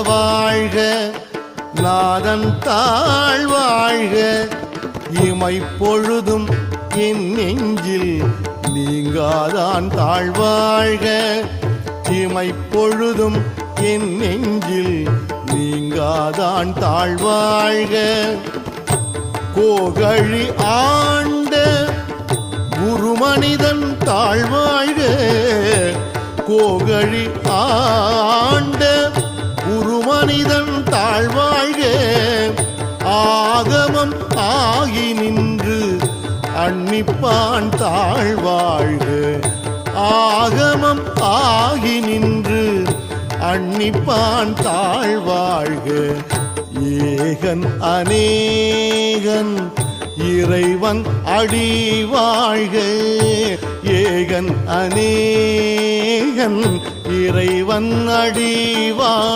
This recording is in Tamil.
வாழ்க நாதன் தாழ் வாழ்க இமைப்பொழுதும் என் நெஞ்சில் நீங்காதான் தாழ்வாழ்க இமைப்பொழுதும் என் நெஞ்சில் நீங்காதான் தாழ்வாழ்க கோகழி ஆண்ட குருமனிதன் தாழ்வாழ்க கோகழி ஆண்ட குருமனிதன் தாழ்வாழ்க ஆகமம் ஆகி நின்று அன்னிப்பான் தாழ்வாழ்க ஆகமம் ஆகி நின்று அன்னிப்பான் தாழ்வாழ்க ஏகன் அநேகன் இறைவன் அடி வாழ்க ஏகன் அநேகன் இறைவன் அடி வாழ்க.